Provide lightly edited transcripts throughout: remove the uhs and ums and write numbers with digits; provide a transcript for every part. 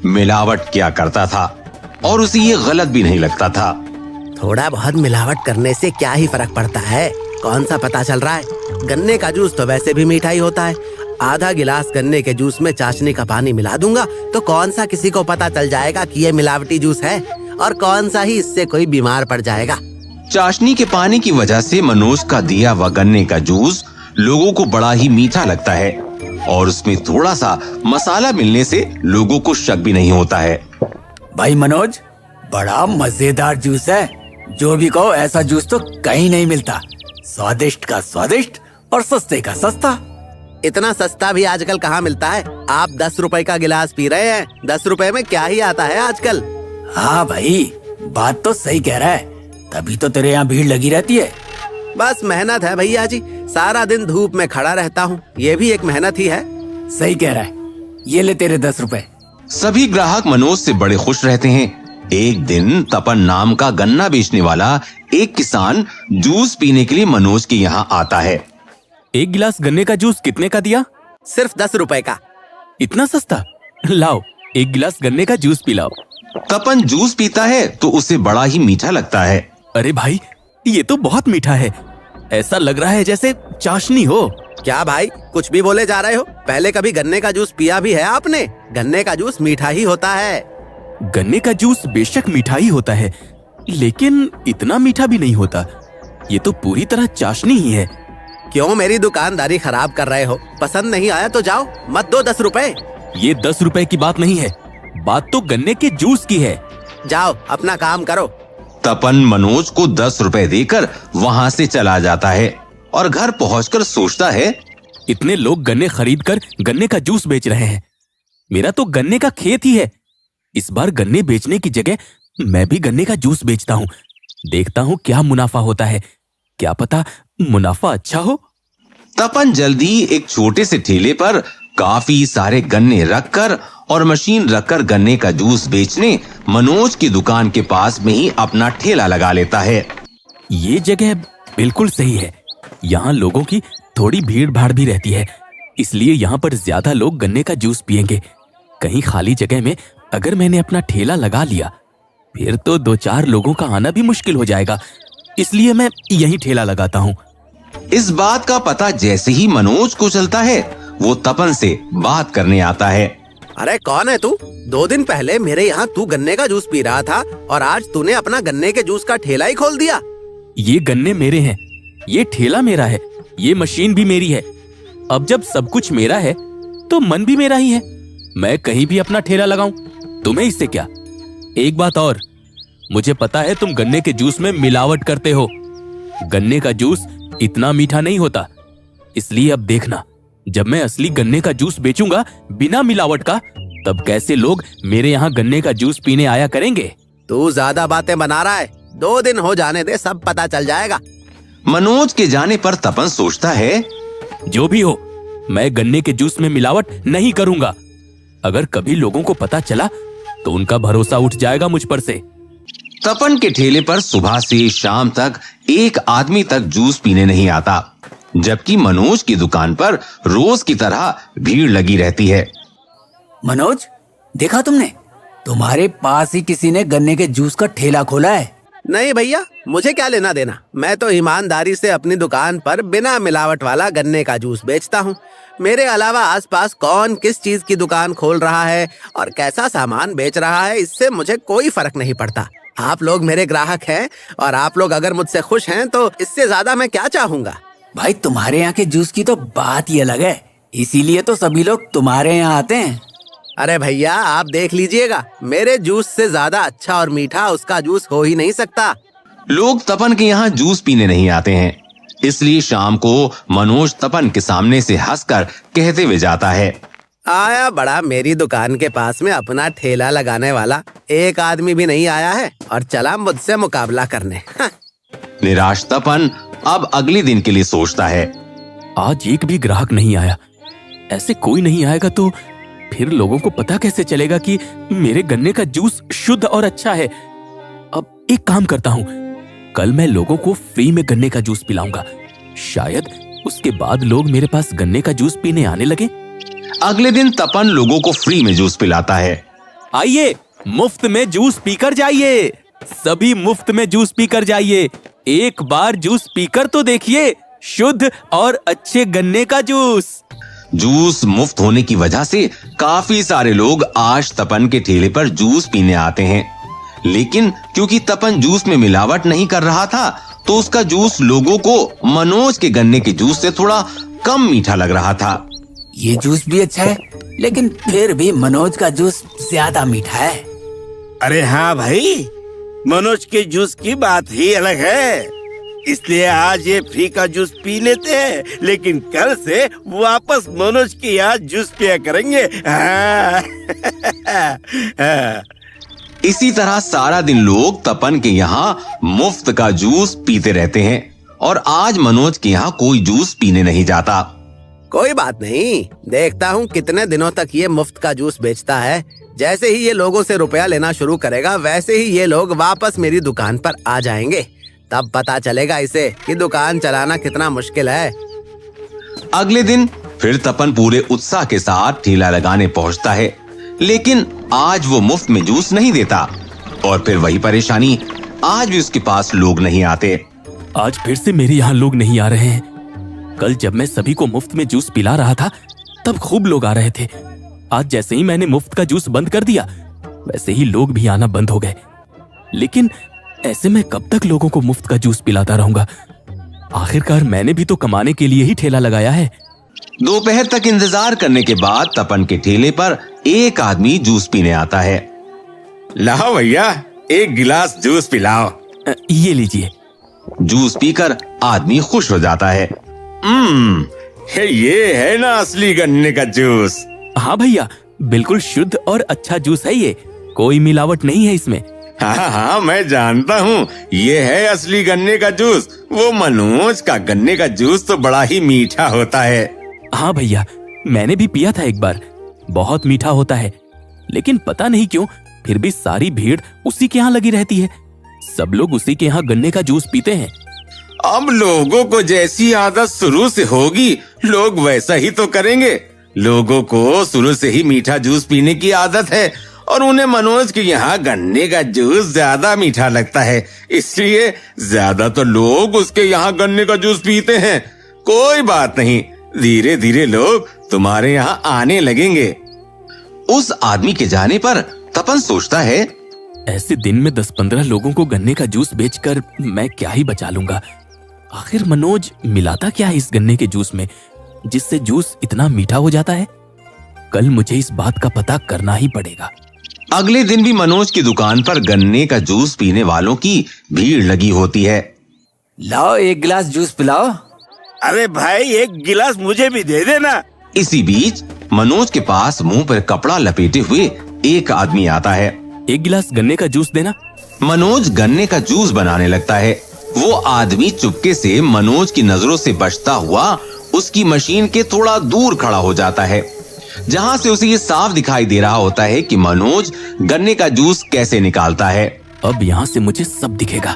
मिलावट किया करता था और उसे ये गलत भी नहीं लगता था। थोड़ा बहुत मिलावट करने से क्या ही फर्क पड़ता है, कौन सा पता चल रहा है। गन्ने का जूस तो वैसे भी मीठा ही होता है। आधा गिलास गन्ने के जूस में चाशनी का पानी मिला दूंगा तो कौन सा किसी को पता चल जाएगा कि ये मिलावटी जूस है, और कौन सा ही इससे कोई बीमार पड़ जाएगा। चाशनी के पानी की वजह से मनोज का दिया हुआ गन्ने का जूस लोगों को बड़ा ही मीठा लगता है और उसमें थोड़ा सा मसाला मिलने से लोगों को शक भी नहीं होता है। भाई मनोज, बड़ा मजेदार जूस है। जो भी कहो, ऐसा जूस तो कहीं नहीं मिलता। स्वादिष्ट का स्वादिष्ट और सस्ते का सस्ता। इतना सस्ता भी आजकल कहाँ मिलता है। आप 10 रुपए का गिलास पी रहे हैं, 10 रुपए में क्या ही आता है आजकल। हाँ भाई, बात तो सही कह रहा है, तभी तो तेरे यहाँ भीड़ लगी रहती है। बस मेहनत है भैया जी, सारा दिन धूप में खड़ा रहता हूँ, ये भी एक मेहनत ही है। सही कह रहा है, ये ले तेरे 10 रुपए। सभी ग्राहक मनोज से बड़े खुश रहते हैं। एक दिन तपन नाम का गन्ना बेचने वाला एक किसान जूस पीने के लिए मनोज के यहाँ आता है। एक गिलास गन्ने का जूस कितने का दिया? सिर्फ 10 रुपए का। इतना सस्ता? लाओ, एक गिलास गन्ने का जूस पिलाओ। तपन जूस पीता है तो उसे बड़ा ही मीठा लगता है। अरे भाई, ये तो बहुत मीठा है, ऐसा लग रहा है जैसे चाशनी हो। क्या भाई, कुछ भी बोले जा रहे हो? पहले कभी गन्ने का जूस पिया भी है आपने? गन्ने का जूस मीठा ही होता है। गन्ने का जूस बेशक मीठा ही होता है, लेकिन इतना मीठा भी नहीं होता। ये तो पूरी तरह चाशनी ही है। क्यों मेरी दुकानदारी खराब कर रहे हो? पसंद नहीं आया तो जाओ, मत दो 10 रुपए। ये 10 रुपए की बात नहीं है, बात तो गन्ने के जूस की है। जाओ अपना काम करो। तपन मनोज को 10 रुपए देकर वहाँ से चला जाता है और घर पहुंचकर सोचता है, इतने लोग गन्ने खरीद कर गन्ने का जूस बेच रहे हैं, मेरा तो गन्ने का खेत ही है। इस बार गन्ने बेचने की जगह मैं भी गन्ने का जूस बेचता हूँ, देखता हूँ क्या मुनाफा होता है, क्या पता मुनाफा अच्छा हो। तपन जल्दी एक छोटे से ठेले पर काफी सारे गन्ने रखकर और मशीन रखकर गन्ने का जूस बेचने मनोज की दुकान के पास में ही अपना ठेला लगा लेता है। ये जगह बिल्कुल सही है, यहाँ लोगों की थोड़ी भीड़ भाड़ भी रहती है, इसलिए यहाँ पर ज्यादा लोग गन्ने का जूस पियेंगे। कहीं खाली जगह में अगर मैंने अपना ठेला लगा लिया फिर तो 2-4 लोगों का आना भी मुश्किल हो जाएगा, इसलिए मैं यहीं ठेला लगाता हूँ। इस बात का पता जैसे ही मनोज को चलता है, वो तपन से बात करने आता है। अरे कौन है तू? 2 दिन पहले मेरे यहाँ तू गन्ने का जूस पी रहा था और आज तूने अपना गन्ने के जूस का ठेला ही खोल दिया। ये गन्ने मेरे हैं, ये ठेला मेरा है, ये मशीन भी मेरी है। अब जब सब कुछ मेरा है तो मन भी मेरा ही है, मैं कहीं भी अपना ठेला लगाऊं, तुम्हें इससे क्या। एक बात और, मुझे पता है तुम गन्ने के जूस में मिलावट करते हो। गन्ने का जूस इतना मीठा नहीं होता, इसलिए अब देखना, जब मैं असली गन्ने का जूस बेचूंगा बिना मिलावट का, तब कैसे लोग मेरे यहाँ गन्ने का जूस पीने आया करेंगे। तू ज्यादा बातें बना रहा है, 2 दिन हो जाने दे, सब पता चल जाएगा। मनोज के जाने पर तपन सोचता है, जो भी हो, मैं गन्ने के जूस में मिलावट नहीं करूंगा। अगर कभी लोगों को पता चला तो उनका भरोसा उठ जाएगा मुझ पर से। तपन के ठेले पर सुबह से शाम तक एक आदमी तक जूस पीने नहीं आता, जबकि मनोज की दुकान पर रोज की तरह भीड़ लगी रहती है। मनोज, देखा तुमने, तुम्हारे पास ही किसी ने गन्ने के जूस का ठेला खोला है। नहीं भैया, मुझे क्या लेना देना, मैं तो ईमानदारी से अपनी दुकान पर बिना मिलावट वाला गन्ने का जूस बेचता हूँ। मेरे अलावा आसपास कौन किस चीज की दुकान खोल रहा है और कैसा सामान बेच रहा है, इससे मुझे कोई फर्क नहीं पड़ता। आप लोग मेरे ग्राहक हैं और आप लोग अगर मुझसे खुश हैं तो इससे ज्यादा मैं क्या चाहूंगा। भाई, तुम्हारे यहाँ के जूस की तो बात ही अलग है, इसीलिए तो सभी लोग तुम्हारे यहाँ आते हैं। अरे भैया, आप देख लीजिएगा, मेरे जूस से ज्यादा अच्छा और मीठा उसका जूस हो ही नहीं सकता। लोग तपन के यहाँ जूस पीने नहीं आते हैं, इसलिए शाम को मनोज तपन के सामने से हंसकर कहते हुए जाता है, आया बड़ा मेरी दुकान के पास में अपना ठेला लगाने वाला, एक आदमी भी नहीं आया है और चला मुझसे मुकाबला करने। निराश तपन अब अगले दिन के लिए सोचता है, आज एक भी ग्राहक नहीं आया, ऐसे कोई नहीं आएगा तो फिर लोगों को पता कैसे चलेगा कि मेरे गन्ने का जूस शुद्ध और अच्छा है। अब एक काम करता हूँ, कल मैं लोगों को फ्री में गन्ने का जूस पिलाऊंगा, शायद उसके बाद लोग मेरे पास गन्ने का जूस पीने आने लगे। अगले दिन तपन लोगों को फ्री में जूस पिलाता है आइए मुफ्त में जूस पीकर जाइए, सभी मुफ्त में जूस पीकर जाइए। एक बार जूस पीकर तो देखिए, शुद्ध और अच्छे गन्ने का जूस। जूस मुफ्त होने की वजह से काफी सारे लोग आज तपन के ठेले पर जूस पीने आते हैं। लेकिन क्योंकि तपन जूस में मिलावट नहीं कर रहा था, तो उसका जूस लोगों को मनोज के गन्ने के जूस से थोड़ा कम मीठा लग रहा था। ये जूस भी अच्छा है, लेकिन फिर भी मनोज का जूस ज्यादा मीठा है। अरे हाँ भाई, मनोज के जूस की बात ही अलग है। इसलिए आज ये फ्री का जूस पी लेते हैं, लेकिन कल से वापस मनोज के यहाँ जूस पिया करेंगे। इसी तरह सारा दिन लोग तपन के यहाँ मुफ्त का जूस पीते रहते हैं और आज मनोज के यहाँ कोई जूस पीने नहीं जाता। कोई बात नहीं, देखता हूँ कितने दिनों तक ये मुफ्त का जूस बेचता है। जैसे ही ये लोगों से रुपया लेना शुरू करेगा, वैसे ही ये लोग वापस मेरी दुकान पर आ जाएंगे। तब पता चलेगा इसे कि दुकान चलाना कितना मुश्किल है। अगले दिन फिर तपन पूरे उत्साह के साथ ठेला लगाने पहुंचता है, लेकिन आज वो मुफ्त में जूस नहीं देता। और फिर वही परेशानी, आज भी उसके पास लोग नहीं आते। आज फिर से मेरे यहाँ लोग नहीं आ रहे हैं। कल जब मैं सभी को मुफ्त में जूस पिला रहा था, तब खूब लोग आ रहे थे। आज जैसे ही मैंने मुफ्त का जूस बंद कर दिया, वैसे ही लोग भी आना बंद हो गए। लेकिन ऐसे में कब तक लोगों को मुफ्त का जूस पिलाता रहूंगा? आखिरकार मैंने भी तो कमाने के लिए ही ठेला लगाया है। दोपहर तक इंतजार करने के बाद तपन के ठेले पर एक आदमी जूस पीने आता है। लाओ भैया, एक गिलास जूस पिलाओ। ये लीजिए। जूस पीकर आदमी खुश हो जाता है। ये है ना असली गन्ने का जूस। हाँ भैया, बिल्कुल शुद्ध और अच्छा जूस है ये, कोई मिलावट नहीं है इसमें। हाँ, मैं जानता हूँ, ये है असली गन्ने का जूस। वो मनोज का गन्ने का जूस तो बड़ा ही मीठा होता है। हाँ भैया, मैंने भी पिया था एक बार, बहुत मीठा होता है। लेकिन पता नहीं क्यों फिर भी सारी भीड़ उसी के यहाँ लगी रहती है। सब लोग उसी के यहाँ गन्ने का जूस पीते हैं। अब लोगों को जैसी आदत शुरू से होगी, लोग वैसा ही तो करेंगे। लोगों को शुरू से ही मीठा जूस पीने की आदत है और उन्हें मनोज के यहाँ गन्ने का जूस ज्यादा मीठा लगता है, इसलिए ज्यादा तो लोग उसके यहाँ गन्ने का जूस पीते हैं। कोई बात नहीं, धीरे धीरे लोग तुम्हारे यहाँ आने लगेंगे। उस आदमी के जाने पर तपन सोचता है, ऐसे दिन में 10-15 लोगों को गन्ने का जूस बेचकर मैं क्या ही बचा लूंगा। आखिर मनोज मिलाता क्या है इस गन्ने के जूस में, जिससे जूस इतना मीठा हो जाता है? कल मुझे इस बात का पता करना ही पड़ेगा। अगले दिन भी मनोज की दुकान पर गन्ने का जूस पीने वालों की भीड़ लगी होती है। लाओ एक गिलास जूस पिलाओ। अरे भाई, एक गिलास मुझे भी दे देना। इसी बीच मनोज के पास मुंह पर कपड़ा लपेटे हुए एक आदमी आता है। एक गिलास गन्ने का जूस देना। मनोज गन्ने का जूस बनाने लगता है। वो आदमी चुपके से मनोज की नजरों से बचता हुआ उसकी मशीन के थोड़ा दूर खड़ा हो जाता है, जहां से उसे ये साफ दिखाई दे रहा होता है कि मनोज गन्ने का जूस कैसे निकालता है। अब यहाँ से मुझे सब दिखेगा,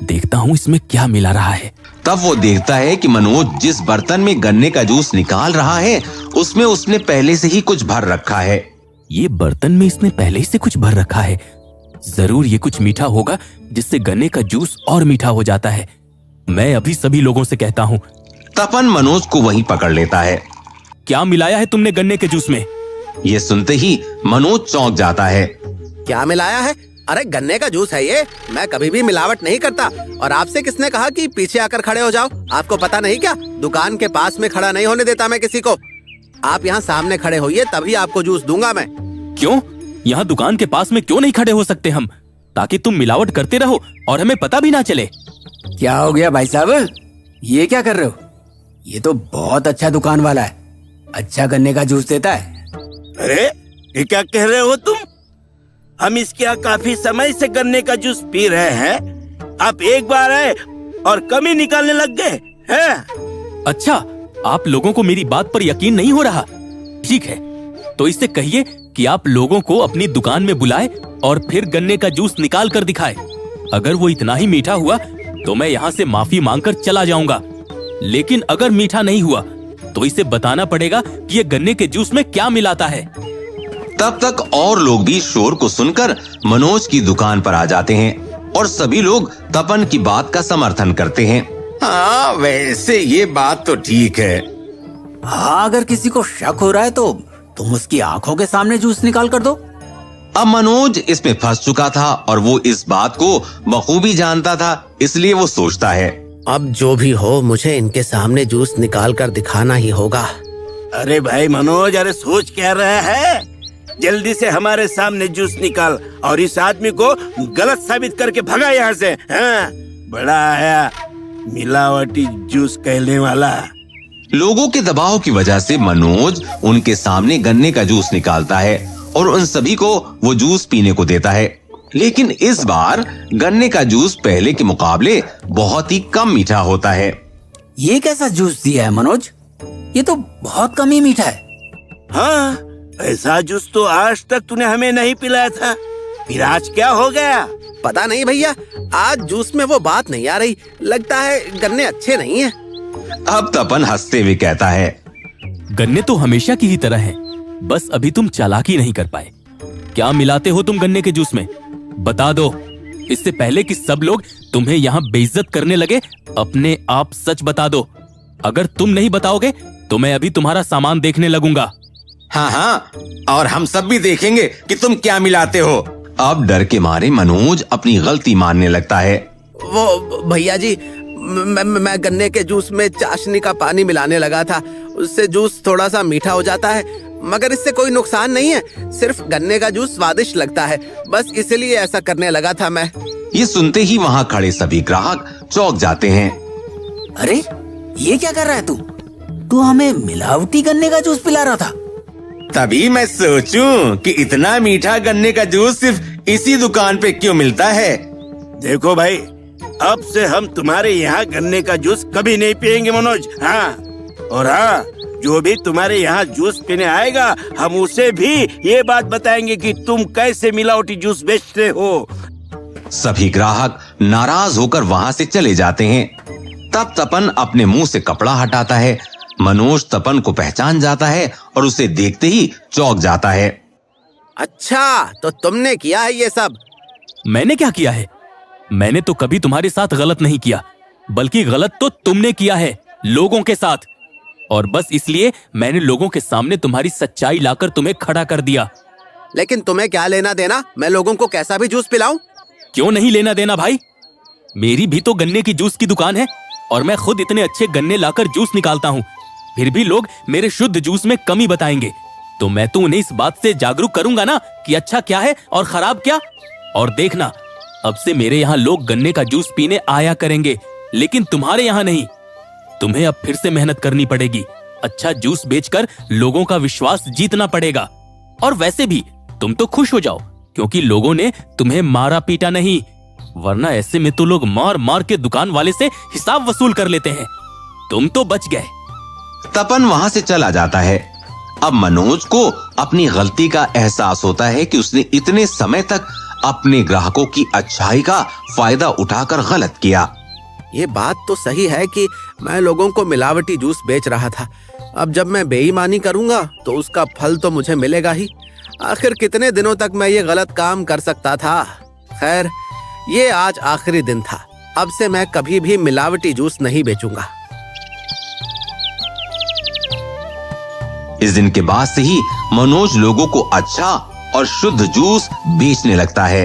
देखता हूँ इसमें क्या मिला रहा है। तब वो देखता है कि मनोज जिस बर्तन में गन्ने का जूस निकाल रहा है, उसमें उसने पहले से ही कुछ भर रखा है। ये बर्तन में इसने पहले ही से कुछ भर रखा है। जरूर ये कुछ मीठा होगा, जिससे गन्ने का जूस और मीठा हो जाता है। मैं अभी सभी लोगों से कहता हूँ। तपन मनोज को वहीं पकड़ लेता है। क्या मिलाया है तुमने गन्ने के जूस में? ये सुनते ही मनोज चौंक जाता है। क्या मिलाया है? अरे गन्ने का जूस है ये, मैं कभी भी मिलावट नहीं करता। और आपसे किसने कहा कि पीछे आकर खड़े हो जाओ? आपको पता नहीं क्या, दुकान के पास में खड़ा नहीं होने देता मैं किसी को। आप यहाँ सामने खड़े होइए, तभी आपको जूस दूंगा मैं। क्यों? यहाँ दुकान के पास में क्यों नहीं खड़े हो सकते हम, ताकि तुम मिलावट करते रहो और हमें पता भी ना चले? क्या हो गया भाई साहब, ये क्या कर रहे हो? ये तो बहुत अच्छा दुकान वाला है, अच्छा गन्ने का जूस देता है। अरे ये क्या कह रहे हो तुम? हम इसके यहाँ काफी समय से गन्ने का जूस पी रहे हैं, आप एक बार आए और कमी निकालने लग गए हैं? अच्छा, आप लोगों को मेरी बात पर यकीन नहीं हो रहा? ठीक है, तो इससे कहिए कि आप लोगों को अपनी दुकान में बुलाए और फिर गन्ने का जूस निकाल कर दिखाए। अगर वो इतना ही मीठा हुआ तो मैं यहाँ से माफी मांगकर चला जाऊंगा, लेकिन अगर मीठा नहीं हुआ तो इसे बताना पड़ेगा कि ये गन्ने के जूस में क्या मिलाता है। तब तक और लोग भी शोर को सुनकर मनोज की दुकान पर आ जाते हैं और सभी लोग तपन की बात का समर्थन करते हैं। हाँ, वैसे ये बात तो ठीक है। हाँ, अगर किसी को शक हो रहा है तो तुम उसकी आंखों के सामने जूस निकाल कर दो। अब मनोज इसमें फंस चुका था और वो इस बात को बखूबी जानता था, इसलिए वो सोचता है, अब जो भी हो मुझे इनके सामने जूस निकाल कर दिखाना ही होगा। अरे भाई मनोज, अरे सोच क्या रहा है? जल्दी से हमारे सामने जूस निकाल और इस आदमी को गलत साबित करके भगा यहाँ से। हाँ, बड़ा आया मिलावटी जूस कहने वाला। लोगों के दबाव की वजह से मनोज उनके सामने गन्ने का जूस निकालता है और उन सभी को वो जूस पीने को देता है। लेकिन इस बार गन्ने का जूस पहले के मुकाबले बहुत ही कम मीठा होता है। ये कैसा जूस दिया है मनोज? ये तो बहुत कम ही मीठा है। हाँ, ऐसा जूस तो आज तक तूने हमें नहीं पिलाया था, फिर आज क्या हो गया? पता नहीं भैया, आज जूस में वो बात नहीं आ रही। लगता है गन्ने अच्छे नहीं हैं। अब तपन हंसते हुए कहता है, गन्ने तो हमेशा की ही तरह हैं, बस अभी तुम चालाकी नहीं कर पाए। क्या मिलाते हो तुम गन्ने के जूस में? बता दो, इससे पहले कि सब लोग तुम्हें यहाँ बेइज्जत करने लगे। अपने आप सच बता दो। अगर तुम नहीं बताओगे तो मैं अभी तुम्हारा सामान देखने लगूंगा। हाँ हाँ, और हम सब भी देखेंगे कि तुम क्या मिलाते हो। अब डर के मारे मनोज अपनी गलती मानने लगता है। वो भैया जी, मैं गन्ने के जूस में चाशनी का पानी मिलाने लगा था। उससे जूस थोड़ा सा मीठा हो जाता है, मगर इससे कोई नुकसान नहीं है। सिर्फ गन्ने का जूस स्वादिष्ट लगता है, बस इसलिए ऐसा करने लगा था मैं। ये सुनते ही वहाँ खड़े सभी ग्राहक चौंक जाते हैं। अरे ये क्या कर रहा है तू? तू हमें मिलावटी गन्ने का जूस पिला रहा था। तभी मैं सोचूं कि इतना मीठा गन्ने का जूस सिर्फ इसी दुकान पे क्यों मिलता है। देखो भाई, अब से हम तुम्हारे यहाँ गन्ने का जूस कभी नहीं पियेंगे मनोज। हाँ, और हाँ, जो भी तुम्हारे यहाँ जूस पीने आएगा हम उसे भी ये बात बताएंगे कि तुम कैसे मिलावटी जूस बेचते हो। सभी ग्राहक नाराज होकर वहाँ से चले जाते हैं। तब तपन अपने मुंह से कपड़ा हटाता है। मनोज तपन को पहचान जाता है और उसे देखते ही चौंक जाता है। अच्छा, तो तुमने किया है ये सब? मैंने क्या किया है? मैंने तो कभी तुम्हारे साथ गलत नहीं किया, बल्कि गलत तो तुमने किया है लोगों के साथ। और बस इसलिए मैंने लोगों के सामने तुम्हारी सच्चाई लाकर तुम्हें खड़ा कर दिया। लेकिन तुम्हें क्या लेना देना मैं लोगों को कैसा भी जूस पिलाऊं? क्यों नहीं लेना देना भाई? मेरी भी तो गन्ने की जूस की दुकान है और मैं खुद इतने अच्छे गन्ने लाकर जूस निकालता हूँ। फिर भी लोग मेरे शुद्ध जूस में कमी बताएंगे, तो मैं तो उन्हें इस बात से जागरूक करूंगा ना कि अच्छा क्या है और खराब क्या। और देखना, अब से मेरे यहाँ लोग गन्ने का जूस पीने आया करेंगे, लेकिन तुम्हारे यहाँ नहीं। तुम्हें अब फिर से मेहनत करनी पड़ेगी, अच्छा जूस बेचकर लोगों का विश्वास जीतना पड़ेगा। और वैसे भी तुम तो खुश हो जाओ, क्योंकि लोगों ने तुम्हें मारा पीटा नहीं, वरना ऐसे में तो लोग मार मार के दुकान वाले से हिसाब वसूल कर लेते हैं। तुम तो बच गए। तपन वहाँ से चला जाता है। अब मनोज को अपनी गलती का एहसास होता है कि उसने इतने समय तक अपने ग्राहकों की अच्छाई का फायदा उठाकर गलत किया। ये बात तो सही है कि मैं लोगों को मिलावटी जूस बेच रहा था। अब जब मैं बेईमानी करूंगा तो उसका फल तो मुझे मिलेगा ही। आखिर कितने दिनों तक मैं ये गलत काम कर सकता था। खैर, ये आज आखिरी दिन था। अब से मैं कभी भी मिलावटी जूस नहीं बेचूंगा। इस दिन के बाद से ही मनोज लोगों को अच्छा और शुद्ध जूस बेचने लगता है।